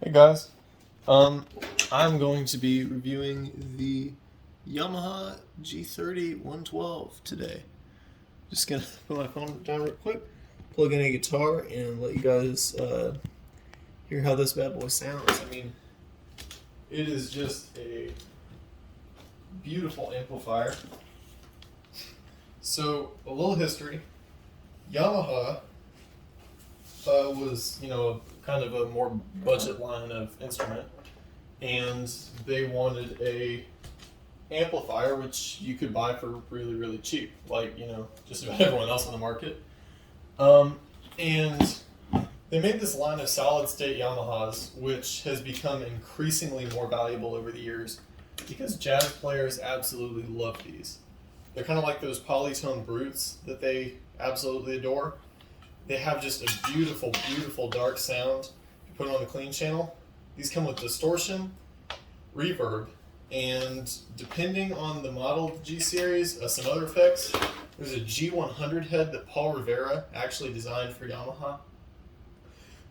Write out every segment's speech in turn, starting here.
Hey guys, I'm going to be reviewing the Yamaha G30-112 today. Just gonna put my phone down real quick, plug in a guitar, and let you guys hear how this bad boy sounds. I mean, it is just a beautiful amplifier. So, a little history. Yamaha was, kind of a more budget line of instrument, and they wanted a amplifier which you could buy for really, really cheap, like just about everyone else on the market. And they made this line of solid state Yamahas, which has become increasingly more valuable over the years because jazz players absolutely love these. They're kind of like those polytone brutes that they absolutely adore. They have just a beautiful, beautiful dark sound. You put it on the clean channel. These come with distortion, reverb, and depending on the model of the G series, some other effects. There's a G100 head that Paul Rivera actually designed for Yamaha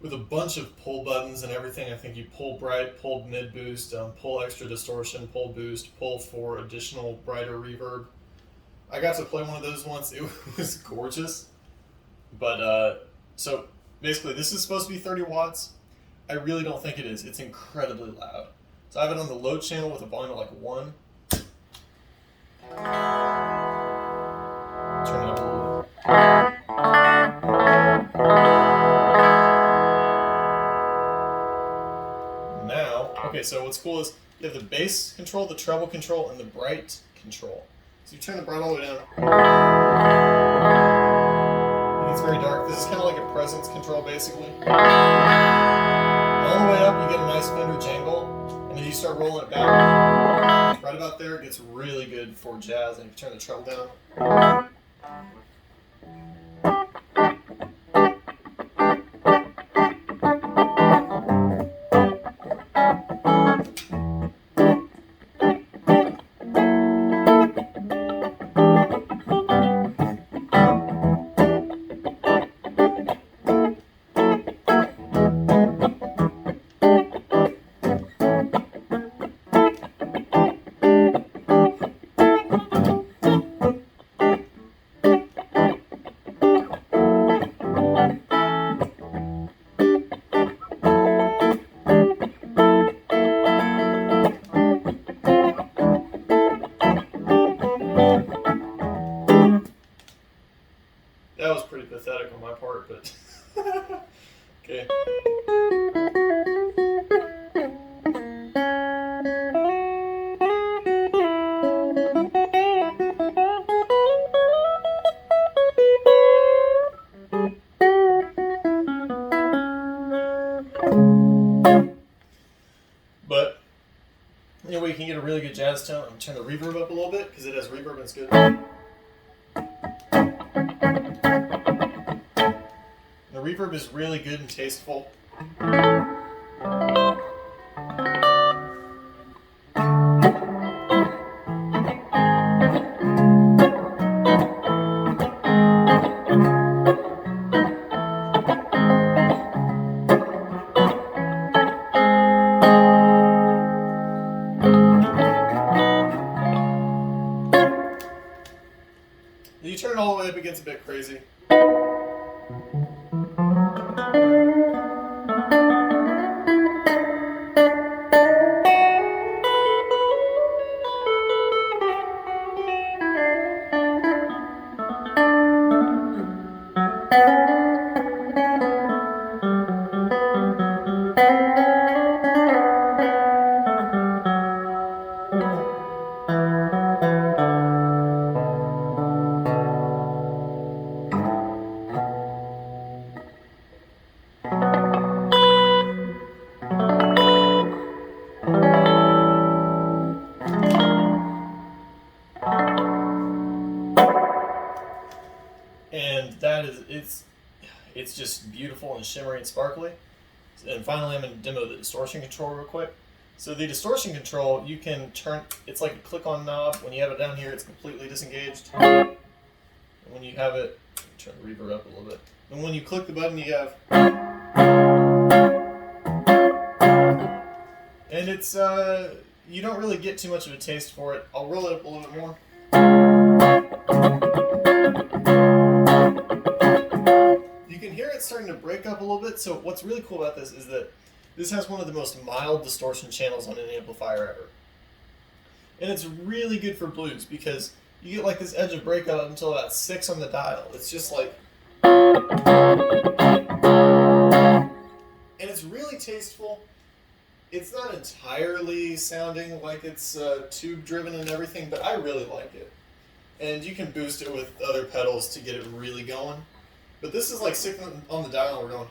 with a bunch of pull buttons and everything. I think you pull bright, pull mid boost, pull extra distortion, pull boost, pull for additional brighter reverb. I got to play one of those once. It was gorgeous. But, so basically this is supposed to be 30 watts. I really don't think it is. It's incredibly loud. So I have it on the low channel with a volume of like 1. Turn it up a little bit. Now, okay, so what's cool is you have the bass control, the treble control, and the bright control. So you turn the bright all the way down. It's very dark. This is kind of like a presence control, basically. All the way up, you get a nice Fender jangle, and then you start rolling it back. Right about there, it gets really good for jazz, and if you turn the treble down. That was pretty pathetic on my part, but okay. But anyway, you can get a really good jazz tone. I'm going to turn the reverb up a little bit because it has reverb and it's good. The reverb is really good and tasteful. You turn it all the way up, it gets a bit crazy. And that is, it's just beautiful and shimmery and sparkly. And finally, I'm going to demo the distortion control real quick. So the distortion control, you can turn, it's like a click-on knob. When you have it down here, it's completely disengaged. And when you have it, turn the reverb up a little bit. And when you click the button, you have it's you don't really get too much of a taste for it. I'll roll it up a little bit more. You can hear it starting to break up a little bit. So what's really cool about this is that this has one of the most mild distortion channels on an amplifier ever. And it's really good for blues because you get like this edge of breakout until about 6 on the dial. It's just like... And it's really tasteful. It's not entirely sounding like it's tube driven and everything, but I really like it. And you can boost it with other pedals to get it really going. But this is like 6 on the dial and we're going...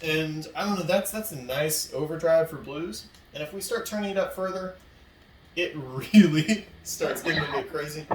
And I don't know, that's a nice overdrive for blues. And if we start turning it up further, it really starts getting a bit crazy.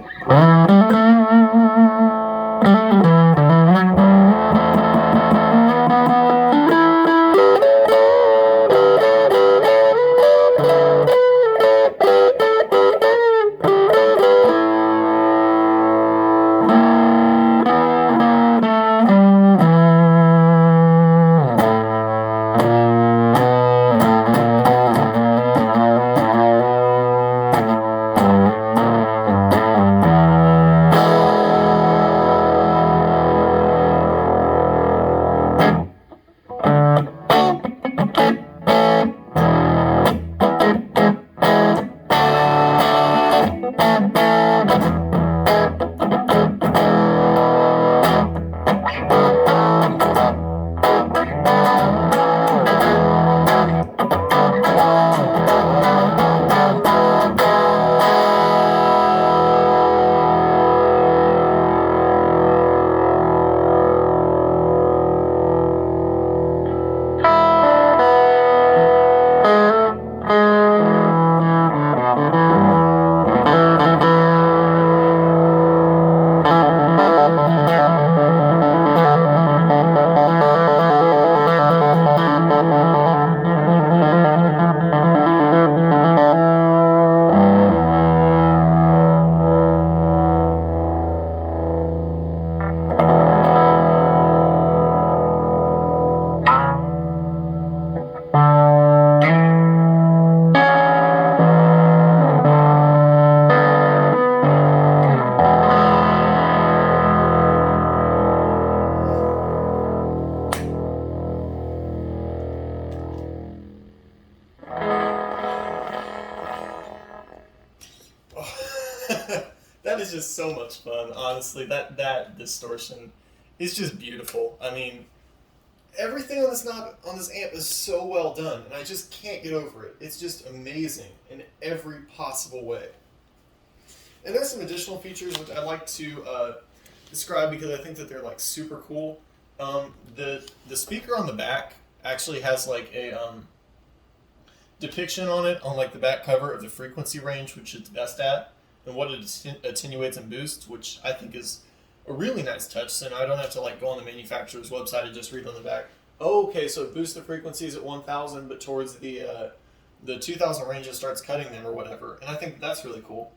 That is just so much fun, honestly. That distortion is just beautiful. I mean, everything on this amp is so well done, and I just can't get over it. It's just amazing in every possible way. And there's some additional features which I'd like to describe because I think that they're like super cool. The speaker on the back actually has like a depiction on it on like the back cover of the frequency range which it's best at and what it attenuates and boosts, which I think is a really nice touch. So now I don't have to like go on the manufacturer's website and just read on the back, oh, okay, so it boosts the frequencies at 1,000, but towards the 2,000 range it starts cutting them or whatever. And I think that's really cool.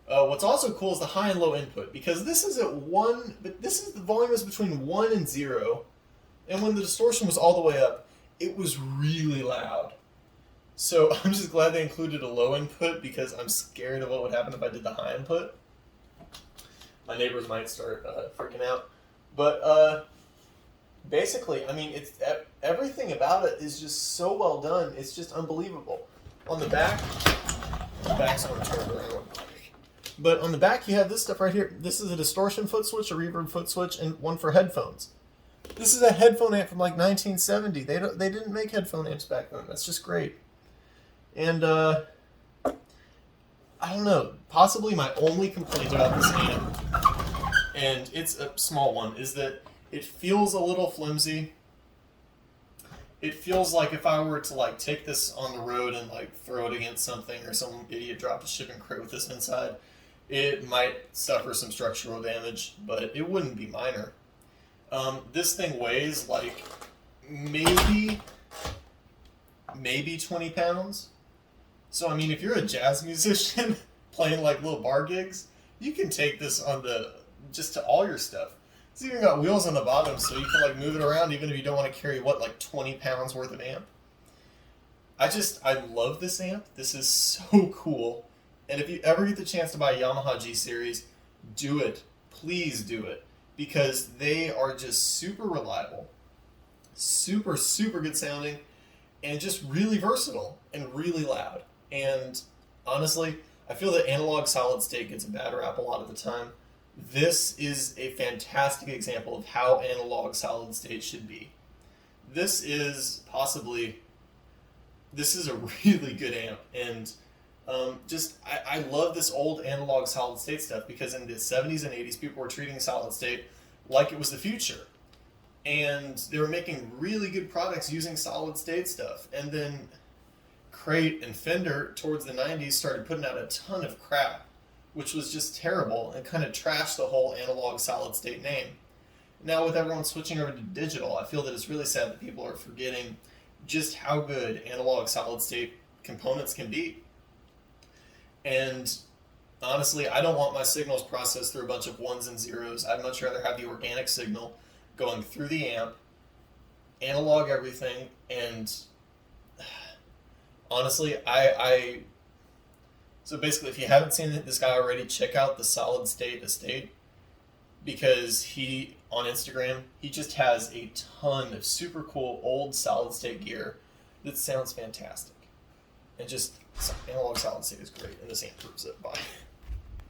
What's also cool is the high and low input, because this is at 1, but this is the volume is between 1 and 0, and when the distortion was all the way up, it was really loud. So I'm just glad they included a low input because I'm scared of what would happen if I did the high input. My neighbors might start freaking out. But basically, I mean, it's everything about it is just so well done. It's just unbelievable. On the back's on a turned around. But on the back, you have this stuff right here. This is a distortion foot switch, a reverb foot switch, and one for headphones. This is a headphone amp from like 1970. They didn't make headphone amps back then. That's just great. And I don't know, possibly my only complaint about this amp, and it's a small one, is that it feels a little flimsy. It feels like if I were to like take this on the road and like throw it against something, or some idiot dropped a shipping crate with this inside, it might suffer some structural damage, but it wouldn't be minor. This thing weighs like maybe maybe 20 pounds. So, I mean, if you're a jazz musician playing like little bar gigs, you can take this on just to all your stuff. It's even got wheels on the bottom, so you can like move it around even if you don't want to carry, like 20 pounds worth of amp. I love this amp. This is so cool. And if you ever get the chance to buy a Yamaha G Series, do it. Please do it. Because they are just super reliable, super, super good sounding, and just really versatile and really loud. And honestly, I feel that analog solid state gets a bad rap a lot of the time. This is a fantastic example of how analog solid state should be. This is a really good amp, and I love this old analog solid state stuff because in the 70s and 80s, people were treating solid state like it was the future. And they were making really good products using solid state stuff. And then Crate and Fender, towards the 90s, started putting out a ton of crap, which was just terrible and kind of trashed the whole analog solid state name. Now with everyone switching over to digital, I feel that it's really sad that people are forgetting just how good analog solid state components can be. And honestly, I don't want my signals processed through a bunch of ones and zeros. I'd much rather have the organic signal going through the amp, analog everything, and honestly, so basically, if you haven't seen this guy already, check out the Solid State Estate, because on Instagram, he just has a ton of super cool old solid state gear that sounds fantastic. And just analog solid state is great, and this amp proves it. Bye.